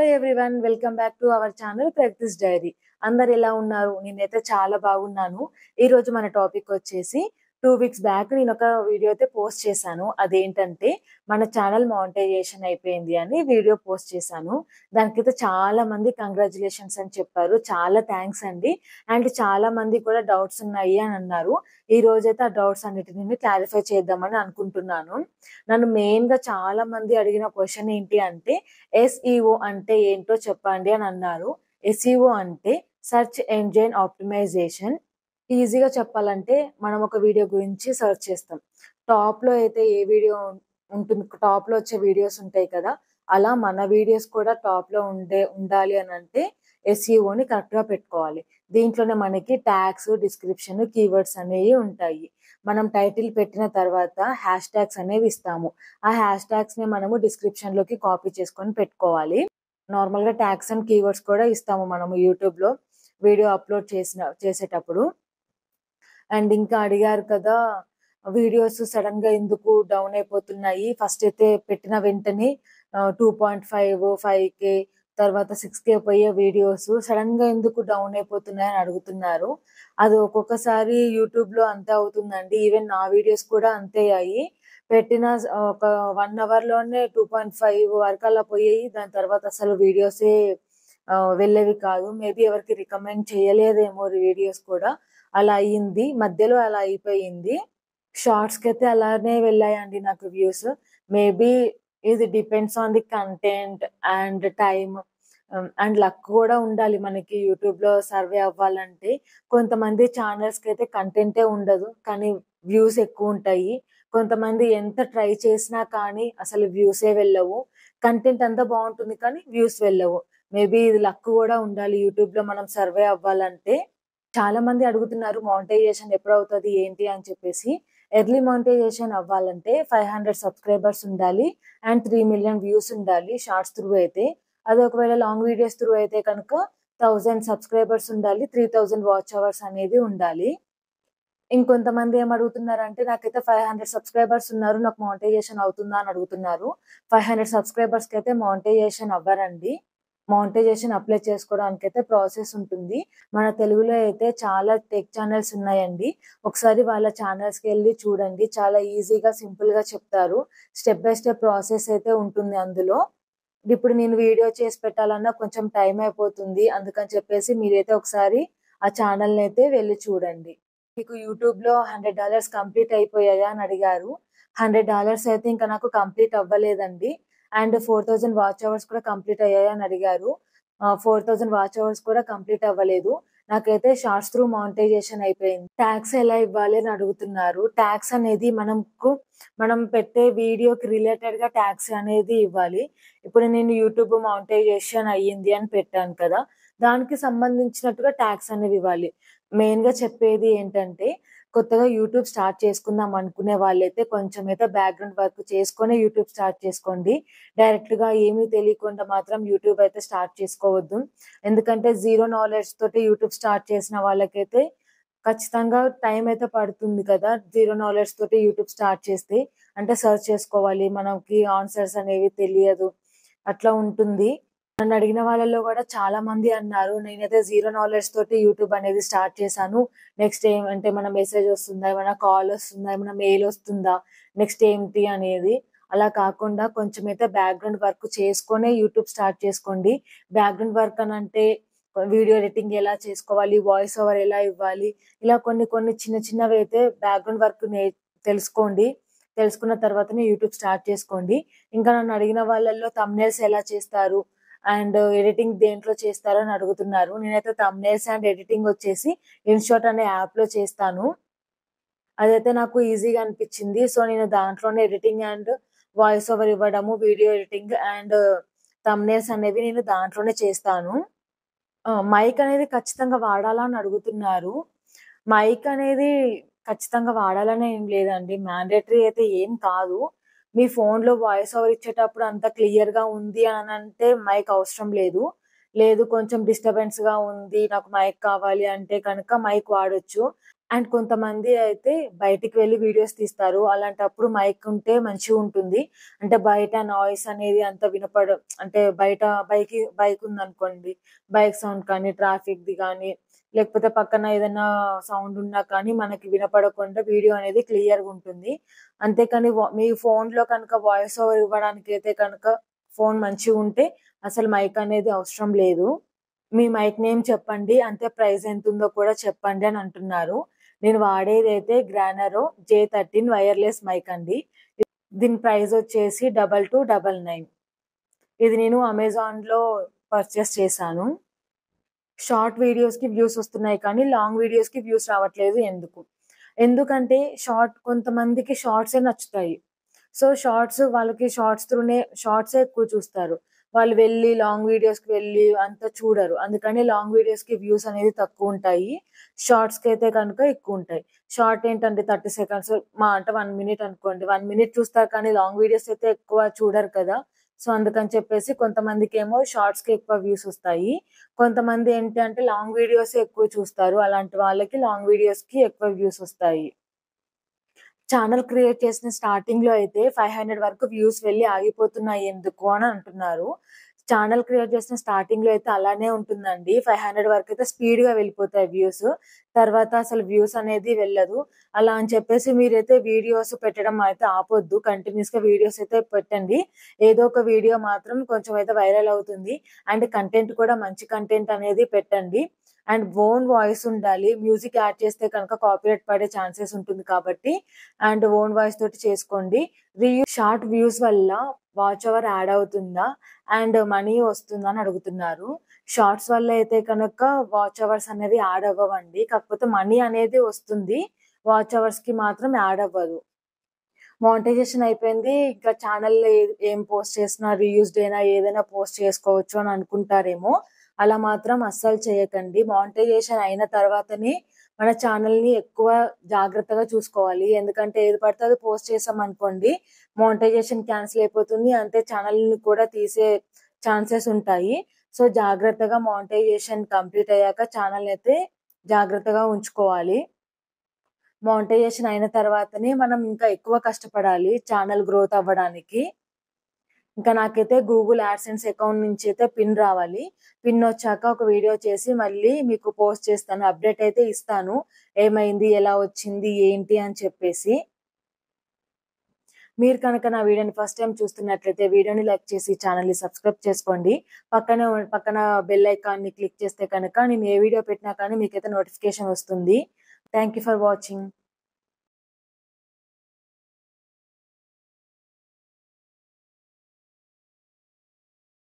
Hello everyone, welcome back to our channel practice diary. అందరు ఎలా ఉన్నారు? నేనైతే చాలా బాగున్నాను. ఈ రోజు మన టాపిక్ వచ్చేసి 2 వీక్స్ బ్యాక్ నేను ఒక వీడియో అయితే పోస్ట్ చేశాను. అదేంటంటే మన ఛానల్ మానిటైజేషన్ అయిపోయింది అని వీడియో పోస్ట్ చేశాను. దానికైతే చాలా మంది కంగ్రాచులేషన్స్ అని చెప్పారు. చాలా థ్యాంక్స్ అండి. అండ్ చాలా మంది కూడా డౌట్స్ ఉన్నాయి అని అన్నారు. ఈ రోజైతే ఆ డౌట్స్ అన్నిటిని క్లారిఫై చేద్దామని అనుకుంటున్నాను. నన్ను మెయిన్‌గా చాలా మంది అడిగిన క్వెషన్ ఏంటి అంటే ఎస్ఈఓ అంటే ఏంటో చెప్పండి అని అన్నారు. ఎస్ఈఓ అంటే సెర్చ్ ఇంజిన్ ఆప్టిమైజేషన్. ఈజీగా చెప్పాలంటే మనం ఒక వీడియో గురించి సెర్చ్ చేస్తాం. టాప్‌లో అయితే ఏ వీడియో ఉంటుంది, టాప్‌లో వచ్చే వీడియోస్ ఉంటాయి కదా! అలా మన వీడియోస్ కూడా టాప్‌లో ఉండాలి అనంటే ఎస్ఈఓని కరెక్ట్‌గా పెట్టుకోవాలి. దీంట్లోనే మనకి ట్యాగ్స్, డిస్క్రిప్షన్, కీవర్డ్స్ అనేవి ఉంటాయి. మనం టైటిల్ పెట్టిన తర్వాత హ్యాష్ ట్యాగ్స్ అనేవి ఇస్తాము. ఆ హ్యాష్ ట్యాగ్స్‌ని మనము డిస్క్రిప్షన్‌లోకి కాపీ చేసుకొని పెట్టుకోవాలి. నార్మల్‌గా ట్యాగ్స్ అండ్ కీవర్డ్స్ కూడా ఇస్తాము మనము యూట్యూబ్‌లో వీడియో అప్‌లోడ్ చేసేటప్పుడు. అండ్ ఇంకా అడిగారు కదా! వీడియోస్ సడెన్‌గా ఎందుకు డౌన్ అయిపోతున్నాయి? ఫస్ట్ అయితే పెట్టిన వెంటనే 2.5, 5K తర్వాత 6K పోయే వీడియోస్ సడెన్‌గా ఎందుకు డౌన్ అయిపోతున్నాయి అని అడుగుతున్నారు. అది ఒక్కొక్కసారి యూట్యూబ్‌లో అంతే అవుతుందండి. ఈవెన్ నా వీడియోస్ కూడా అంతే అయ్యాయి. పెట్టిన ఒక 1 అవర్‌లోనే 2.5 వరకు అలా పోయాయి. దాని తర్వాత అసలు వీడియోసే వెళ్ళేవి కాదు. మేబీ ఎవరికి రికమెండ్ చేయలేదేమో వీడియోస్ కూడా. అలా అయింది. మధ్యలో అలా అయిపోయింది. షార్ట్స్‌కైతే అలానే వెళ్ళాయండి నాకు వ్యూస్. మేబీ ఇది depends on the content and time and luck కూడా ఉండాలి మనకి యూట్యూబ్‌లో సర్వే అవ్వాలంటే. కొంతమంది ఛానల్స్‌కైతే కంటెంటే ఉండదు. కానీ వ్యూస్ ఎక్కువుంటాయి. కొంతమంది ఎంత ట్రై చేసినా కానీ అసలు వ్యూసే వెళ్ళవు. కంటెంట్ అంతా బావుంటుంది కానీ వ్యూస్ వెళ్ళవు. మేబీ ఇది లక్ కూడా ఉండాలి యూట్యూబ్‌లో మనం సర్వే అవ్వాలంటే. చాలా మంది అడుగుతున్నారు మానిటైజేషన్ ఎప్పుడవుతది ఏంటి అని చెప్పేసి. ఎర్లీ మానిటైజేషన్ అవ్వాలంటే 500 సబ్స్క్రైబర్స్ ఉండాలి అండ్ 3,000,000 వ్యూస్ ఉండాలి షార్ట్స్ త్రూ అయితే. అది ఒకవేళ లాంగ్ వీడియోస్ త్రూ అయితే కనుక 1000 సబ్స్క్రైబర్స్ ఉండాలి. 3000 వాచ్ అవర్స్ అనేది ఉండాలి. ఇంకొంతమంది ఏమడుగుతున్నారంటే నాకైతే 500 సబ్స్క్రైబర్స్ ఉన్నారు. నాకు మానిటైజేషన్ అవుతుందా అని అడుగుతున్నారు. 500 సబ్స్క్రైబర్స్‌కైతే మానిటైజేషన్ అవ్వరండి. మానిటైజేషన్ అప్లై చేసుకోవడానికైతే ప్రాసెస్ ఉంటుంది. మన తెలుగులో అయితే చాలా టెక్ ఛానెల్స్ ఉన్నాయండి. ఒకసారి వాళ్ళ ఛానెల్స్‌కెళ్ళి చూడండి. చాలా ఈజీగా, సింపుల్‌గా చెప్తారు. స్టెప్ బై స్టెప్ ప్రాసెస్ అయితే ఉంటుంది అందులో. ఇప్పుడు నేను వీడియో చేసి పెట్టాలన్నా కొంచెం టైం అయిపోతుంది. అందుకని చెప్పేసి మీరైతే ఒకసారి ఆ ఛానెల్‌నైతే వెళ్లి చూడండి. మీకు యూట్యూబ్‌లో $100 కంప్లీట్ అయిపోయాయా అని అడిగారు. $100 అయితే ఇంకా నాకు కంప్లీట్ అవ్వలేదండి. అండ్ 4,000 వాచ్ అవర్స్ కూడా కంప్లీట్ అయ్యాయా అని అడిగారు. 4,000 వాచ్ అవర్స్ కూడా కంప్లీట్ అవ్వలేదు. నాకైతే షార్ట్స్ త్రూ మానిటైజేషన్ అయిపోయింది. టాగ్స్ ఎలా ఇవ్వాలి అని అడుగుతున్నారు. టాగ్స్ అనేది మనం పెట్టే వీడియోకి రిలేటెడ్‌గా టాగ్స్ అనేది ఇవ్వాలి. ఇప్పుడు నేను యూట్యూబ్ మానిటైజేషన్ అయ్యింది అని పెట్టాను కదా! దానికి సంబంధించినట్టుగా టాగ్స్ అనేవి ఇవ్వాలి. మెయిన్‌గా చెప్పేది ఏంటంటే కొత్తగా యూట్యూబ్ స్టార్ట్ చేసుకుందాం అనుకునే వాళ్ళైతే కొంచెమైతే బ్యాక్‌గ్రౌండ్ వర్క్ చేసుకొనే యూట్యూబ్ స్టార్ట్ చేసుకోండి. డైరెక్ట్‌గా ఏమీ తెలియకుండా మాత్రం యూట్యూబ్ అయితే స్టార్ట్ చేసుకోవద్దు. ఎందుకంటే జీరో నాలెడ్జ్ తోటి యూట్యూబ్ స్టార్ట్ చేసిన వాళ్ళకైతే ఖచ్చితంగా టైం అయితే పడుతుంది కదా! జీరో నాలెడ్జ్ తోటి యూట్యూబ్ స్టార్ట్ చేస్తే. అంటే సెర్చ్ చేసుకోవాలి. మనకి ఆన్సర్స్ అనేవి తెలియదు. అట్లా ఉంటుంది. నన్నడిగిన వాళ్ళలో గూడా చాలా మంది అన్నారు. నేనైతే జీరో నాలెడ్జ్ తోటి యూట్యూబ్ అనేది స్టార్ట్ చేశాను. నెక్స్ట్ ఏమంటే ఏమన్నా మెసేజ్ ఒస్తుందా? ఏమన్నా కాల్ ఒస్తుందా? ఏమన్నా మెయిల్ ఒస్తుందా? నెక్స్ట్ ఏంటి అనేది. అలా కాకుండా కొంచెమైతే బ్యాక్‌గ్రౌండ్ వర్క్ చేసుకొనే యూట్యూబ్ స్టార్ట్ చేసుకోండి. బ్యాక్‌గ్రౌండ్ వర్క్ అనంటే వీడియో ఎడిటింగ్ ఎలా చేసుకోవాలి? వాయిస్ ఓవర్ ఎలా ఇవ్వాలి? ఇలా కొన్ని కొన్ని చిన్న చిన్నవైతే బ్యాక్‌గ్రౌండ్ వర్క్ తెలుసుకోండి. తెలుసుకున్న తర్వాతనే యూట్యూబ్ స్టార్ట్ చేసుకోండి. ఇంకా నన్నడిగిన వాళ్ళలో థంబ్‌నెయిల్స్ ఎలా చేస్తారు? అండ్ ఎడిటింగ్ దేంట్లో చేస్తారు అని అడుగుతున్నారు. నేనైతే థంబ్‌నెయిల్స్ అండ్ ఎడిటింగ్ వచ్చేసి ఇన్‌షాట్ అనే యాప్‌లో చేస్తాను. అదైతే నాకు ఈజీగా అనిపిచ్చింది. సో, నేను దాంట్లోనే ఎడిటింగ్ అండ్ వాయిస్ ఓవర్ ఇవ్వడము, వీడియో ఎడిటింగ్ అండ్ థంబ్‌నెయిల్స్ అనేవి నేను దాంట్లోనే చేస్తాను. మైక్ అనేది ఖచ్చితంగా వాడాలా అని అడుగుతున్నారు. మైక్ అనేది ఖచ్చితంగా వాడాలని ఏం లేదండి. మ్యాండేటరీ అయితే ఏం కాదు. మీ ఫోన్‌లో వాయిస్ ఓవర్ ఇచ్చేటప్పుడు అంత క్లియర్‌గా ఉంది అనంటే మైక్ అవసరం లేదు. లేదు కొంచెం డిస్టర్బెన్స్‌గా ఉంది. నాకు మైక్ కావాలి అంటే కనుక మైక్ వాడొచ్చు. అండ్ కొంతమంది అయితే బయటికి వెళ్లి వీడియోస్ తీస్తారు. అలాంటప్పుడు మైక్ ఉంటే మంచిగుంటుంది. అంటే బయట నాయిస్ అనేది అంత అంటే బయట బైక్ ఉందనుకోండి. బైక్ సౌండ్ కానీ, ట్రాఫిక్‌ది గానీ, లేకపోతే పక్కన ఏదైనా సౌండ్ ఉన్నా కానీ మనకి వినపడకుండా వీడియో అనేది క్లియర్‌గుంటుంది. అంతేకాని మీ ఫోన్‌లో కనుక వాయిస్ ఓవర్ ఇవ్వడానికైతే కనుక ఫోన్ మంచిగుంటే అసలు మైక్ అనేది అవసరం లేదు. మీ మైక్ నేమ్ చెప్పండి. అంతే ప్రైస్ ఎంతుందో కూడా చెప్పండి అని అంటున్నారు. నేను వాడేదైతే గ్రానరో J13 వైర్‌లెస్ మైక్ అండి. దీని ప్రైస్ వచ్చేసి 2299. ఇది నేను అమెజాన్‌లో పర్చేస్ చేశాను. షార్ట్ వీడియోస్‌కి వ్యూస్ వస్తున్నాయి కానీ లాంగ్ వీడియోస్‌కి వ్యూస్ రావట్లేదు ఎందుకు? ఎందుకంటే కొంతమందికి షార్ట్సే నచ్చుతాయి. సో, వాళ్ళకి షార్ట్సే ఎక్కువ చూస్తారు. వాళ్ళు లాంగ్ వీడియోస్‌కి అంత చూడరు. అందుకని లాంగ్ వీడియోస్‌కి వ్యూస్ అనేది తక్కువుంటాయి. షార్ట్స్‌కైతే కనుక ఎక్కువుంటాయి. షార్ట్ ఏంటంటే 30 సెకండ్స్ అంటే 1 మినిట్ అనుకోండి. 1 మినిట్ చూస్తారు కానీ లాంగ్ వీడియోస్ అయితే ఎక్కువ చూడరు కదా! సో, అందుకని చెప్పేసి కొంతమందికేమో షార్ట్స్‌కి ఎక్కువ వ్యూస్ వస్తాయి. కొంతమంది ఏంటి అంటే లాంగ్ వీడియోసే ఎక్కువ చూస్తారు. అలాంటి వాళ్ళకి లాంగ్ వీడియోస్‌కి ఎక్కువ వ్యూస్ వస్తాయి. ఛానెల్ క్రియేట్ చేసిన స్టార్టింగ్‌లో అయితే 500 వరకు వ్యూస్ వెళ్లి ఆగిపోతున్నాయి ఎందుకు అని అంటున్నారు. ఛానెల్ క్రియేట్ చేసిన స్టార్టింగ్‌లో అయితే అలానే ఉంటుందండి. 500 వరకైతే స్పీడ్‌గా వెళ్ళిపోతాయి వ్యూస్. తర్వాత అసలు వ్యూస్ అనేది వెళ్ళదు. అలా అని చెప్పేసి మీరైతే వీడియోస్ పెట్టడం అయితే ఆపొద్దు. కంటిన్యూయస్‌గా వీడియోస్ అయితే పెట్టండి. ఏదో ఒక వీడియో మాత్రం కొంచెం అయితే వైరల్ అవుతుంది. అండ్ కంటెంట్ కూడా మంచి కంటెంట్ అనేది పెట్టండి. అండ్ ఓన్ వాయిస్ ఉండాలి. మ్యూజిక్ యాడ్ చేస్తే కనుక కాపీరైట్ పడే ఛాన్సెస్ ఉంటుంది కాబట్టి అండ్ ఓన్ వాయిస్ తోటి చేసుకోండి. షార్ట్ వ్యూస్ వల్ల వాచ్ అవర్ యాడ్ అవుతుందా? అండ్ మనీ వస్తుందా అని అడుగుతున్నారు. షార్ట్స్ వల్ల అయితే కనుక వాచ్ అవర్స్ అనేవి యాడ్ అవ్వవండి. కాకపోతే మనీ అనేది వస్తుంది. వాచ్ అవర్స్‌కి మాత్రం యాడ్ అవ్వదు. మానిటైజేషన్ అయిపోయింది. ఇంకా ఛానెల్‌లో ఏం పోస్ట్ చేసినా రీయూజ్డ్ అయినా ఏదైనా పోస్ట్ చేసుకోవచ్చు అని అనుకుంటారేమో! అలా మాత్రం అస్సలు చేయకండి. మానిటైజేషన్ అయిన తర్వాతనే మన ఛానెల్‌ని ఎక్కువ జాగ్రత్తగా చూసుకోవాలి. ఎందుకంటే ఏది పడితే అది పోస్ట్ చేశామనుకోండి మానిటైజేషన్ క్యాన్సిల్ అయిపోతుంది. అంతే ఛానెల్‌ని కూడా తీసే ఛాన్సెస్ ఉంటాయి. సో, జాగ్రత్తగా మానిటైజేషన్ కంప్లీట్ అయ్యాక ఛానెల్‌ని అయితే జాగ్రత్తగా ఉంచుకోవాలి. మానిటైజేషన్ అయిన తర్వాతనే మనం ఇంకా ఎక్కువ కష్టపడాలి ఛానెల్ గ్రోత్ అవ్వడానికి. ఇంకా నాకైతే గూగుల్ యాడ్‌సెన్స్ అకౌంట్ నుంచి అయితే పిన్ రావాలి. పిన్ వచ్చాక ఒక వీడియో చేసి మళ్ళీ మీకు పోస్ట్ చేస్తాను. అప్డేట్ అయితే ఇస్తాను. ఏమైంది? ఎలా వచ్చింది? ఏంటి? అని చెప్పేసి. మీరు కనుక నా వీడియోని ఫస్ట్ టైమ్ చూస్తున్నట్లయితే వీడియోని లైక్ చేసి ఛానెల్‌ని సబ్స్క్రైబ్ చేసుకోండి. పక్కన బెల్ ఐకాన్‌ని క్లిక్ చేస్తే కనుక నేను ఏ వీడియో పెట్టినా కానీ మీకైతే నోటిఫికేషన్ వస్తుంది. Thank you for watching.